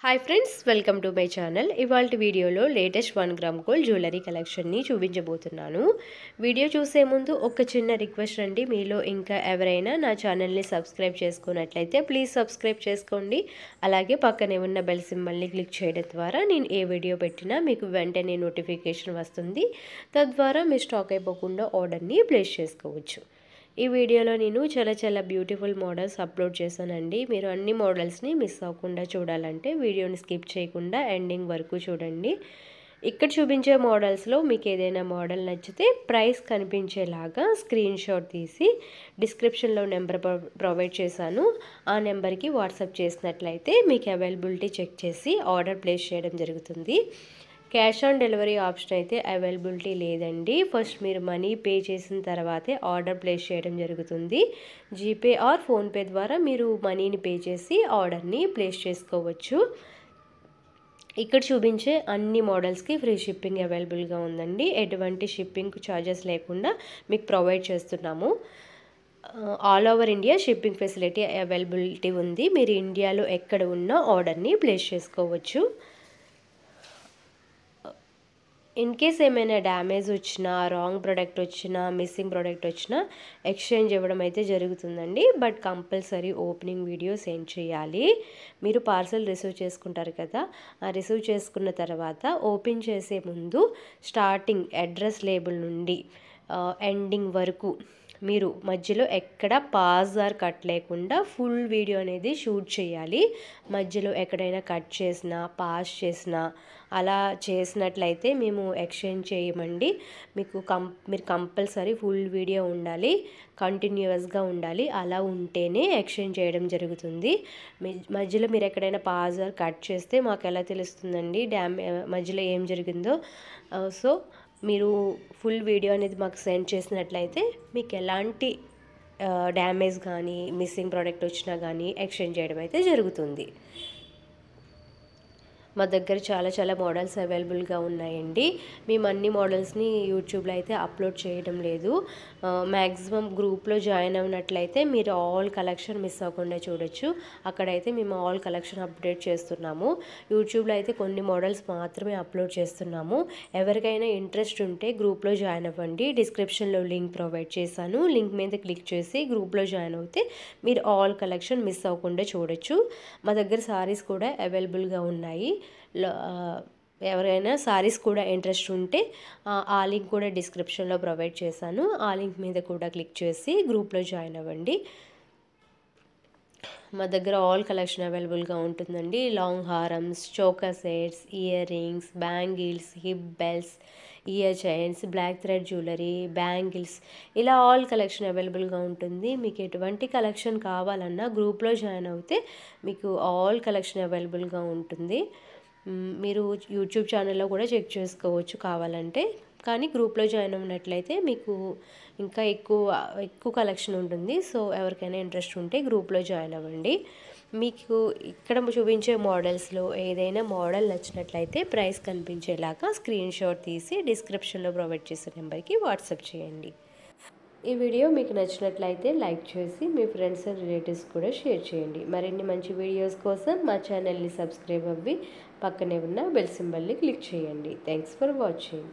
Hi friends, welcome to my channel. ఇవాళ వీడియోలో latest 1 gram gold jewellery కలెక్షన్ని చూపించబోతున్నాను. Video చూసే ముందు ఒక చిన్న రిక్వెస్ట్ అండి, మీలో ఇంకా ఎవరైనా నా ఛానల్ని సబ్స్క్రైబ్ చేసుకున్నట్లయితే ప్లీజ్ సబ్స్క్రైబ్ చేసుకోండి. అలాగే పక్కనే ఉన్న బెల్ సింబల్ని క్లిక్ చేయడం ద్వారా నేను ఏ వీడియో పెట్టినా మీకు వెంటనే నోటిఫికేషన్ వస్తుంది. తద్వారా మీ స్టాక్ అయిపోకుండా ఆర్డర్ని ప్లేస్ చేసుకోవచ్చు. ఈ వీడియోలో నేను చాలా బ్యూటిఫుల్ మోడల్స్ అప్లోడ్ చేశానండి. మీరు అన్ని మోడల్స్ని మిస్ అవ్వకుండా చూడాలంటే వీడియోని స్కిప్ చేయకుండా ఎండింగ్ వరకు చూడండి. ఇక్కడ చూపించే మోడల్స్లో మీకు ఏదైనా మోడల్ నచ్చితే ప్రైస్ కనిపించేలాగా స్క్రీన్ షాట్ తీసి డిస్క్రిప్షన్లో నెంబర్ ప్రొవైడ్ చేశాను. ఆ నెంబర్కి వాట్సాప్ చేసినట్లయితే మీకు అవైలబిలిటీ చెక్ చేసి ఆర్డర్ ప్లేస్ చేయడం జరుగుతుంది. క్యాష్ ఆన్ డెలివరీ ఆప్షన్ అయితే అవైలబిలిటీ లేదండి. ఫస్ట్ మీరు మనీ పే చేసిన తర్వాతే ఆర్డర్ ప్లేస్ చేయడం జరుగుతుంది. జీపే ఆర్ ఫోన్పే ద్వారా మీరు మనీని పే చేసి ఆర్డర్ని ప్లేస్ చేసుకోవచ్చు. ఇక్కడ చూపించే అన్ని మోడల్స్కి ఫ్రీ షిప్పింగ్ అవైలబుల్గా ఉందండి. ఎటువంటి షిప్పింగ్ ఛార్జెస్ లేకుండా మీకు ప్రొవైడ్ చేస్తున్నాము. All over India shipping facility availability ఉంది. మీరు ఇండియాలో ఎక్కడ ఉన్నా ఆర్డర్ని ప్లేస్ చేసుకోవచ్చు. ఇన్ కేస్ ఏమైనా డ్యామేజ్ వచ్చినా, రాంగ్ ప్రోడక్ట్ వచ్చినా, మిస్సింగ్ ప్రోడక్ట్ వచ్చినా ఎక్స్చేంజ్ ఇవ్వడం అయితే జరుగుతుందండి. But compulsory opening video send చేయాలి. మీరు పార్సల్ రిసీవ్ చేసుకుంటారు కదా, ఆ రిసీవ్ చేసుకున్న తర్వాత ఓపెన్ చేసే ముందు స్టార్టింగ్ అడ్రస్ లేబుల్ నుండి ఎండింగ్ వరకు మీరు మధ్యలో ఎక్కడ పాజ్ ఆర్ కట్ లేకుండా ఫుల్ వీడియో అనేది షూట్ చేయాలి. మధ్యలో ఎక్కడైనా కట్ చేసినా, పాజ్ చేసినా అలా చేసినట్లయితే మేము ఎక్స్చేంజ్ చేయమండి. మీరు కంపల్సరీ ఫుల్ వీడియో ఉండాలి, కంటిన్యూస్గా ఉండాలి. అలా ఉంటేనే ఎక్స్చేంజ్ చేయడం జరుగుతుంది. మధ్యలో మీరు ఎక్కడైనా పాజ్ ఆర్ కట్ చేస్తే మాకు ఎలా తెలుస్తుందండి మధ్యలో ఏం జరిగిందో. సో మీరు ఫుల్ వీడియో అనేది మాకు సెండ్ చేసినట్లయితే మీకు ఎలాంటి డ్యామేజ్ కానీ, మిస్సింగ్ ప్రోడక్ట్ వచ్చినా కానీ ఎక్స్చేంజ్ చేయడం అయితే జరుగుతుంది. మా దగ్గర చాలా మోడల్స్ అవైలబుల్గా ఉన్నాయండి. మేము అన్ని మోడల్స్ని యూట్యూబ్లో అయితే అప్లోడ్ చేయడం లేదు. మ్యాక్సిమం గ్రూప్లో జాయిన్ అయినట్లయితే మీరు ఆల్ కలెక్షన్ మిస్ అవ్వకుండా చూడొచ్చు. అక్కడైతే మేము ఆల్ కలెక్షన్ అప్డేట్ చేస్తున్నాము. యూట్యూబ్లో అయితే కొన్ని మోడల్స్ మాత్రమే అప్లోడ్ చేస్తున్నాము. ఎవరికైనా ఇంట్రెస్ట్ ఉంటే గ్రూప్లో జాయిన్ అవ్వండి. డిస్క్రిప్షన్లో లింక్ ప్రొవైడ్ చేశాను. లింక్ మీద క్లిక్ చేసి గ్రూప్లో జాయిన్ అవుతే మీరు ఆల్ కలెక్షన్ మిస్ అవ్వకుండా చూడొచ్చు. మా దగ్గర సారీస్ కూడా అవైలబుల్గా ఉన్నాయి. ఎవరైనా సారీస్ కూడా ఇంట్రెస్ట్ ఉంటే ఆ లింక్ కూడా డిస్క్రిప్షన్లో ప్రొవైడ్ చేశాను. ఆ లింక్ మీద కూడా క్లిక్ చేసి గ్రూప్లో జాయిన్ అవ్వండి. మా దగ్గర ఆల్ కలెక్షన్ అవైలబుల్గా ఉంటుందండి. లాంగ్ హారమ్స్, choker sets, earrings, bangles, hip belts, ear chains, black thread jewellery, bangles, ఇలా ఆల్ కలెక్షన్ అవైలబుల్గా ఉంటుంది. మీకు ఎటువంటి కలెక్షన్ కావాలన్నా గ్రూప్లో జాయిన్ అవుతే మీకు ఆల్ కలెక్షన్ అవైలబుల్గా ఉంటుంది. మీరు యూట్యూబ్ ఛానల్లో కూడా చెక్ చేసుకోవచ్చు కావాలంటే. కానీ గ్రూప్లో జాయిన్ అయినట్లయితే మీకు ఇంకా ఎక్కువ కలెక్షన్ ఉంటుంది. సో ఎవరికైనా ఇంట్రెస్ట్ ఉంటే గ్రూప్లో జాయిన్ అవ్వండి. మీకు ఇక్కడ చూపించే మోడల్స్లో ఏదైనా మోడల్ నచ్చినట్లయితే ప్రైస్ కనిపించేలాగా స్క్రీన్ షాట్ తీసి డిస్క్రిప్షన్లో ప్రొవైడ్ చేసే నెంబర్కి వాట్సాప్ చేయండి. ఈ వీడియో మీకు నచ్చినట్లయితే లైక్ చేసి మీ ఫ్రెండ్స్ అండ్ రిలేటివ్స్ కూడా షేర్ చేయండి. మరిన్ని మంచి వీడియోస్ కోసం మా ఛానల్ని సబ్స్క్రైబ్ అవ్వి పక్కనే ఉన్న బెల్ సింబల్ని క్లిక్ చేయండి. Thanks for watching.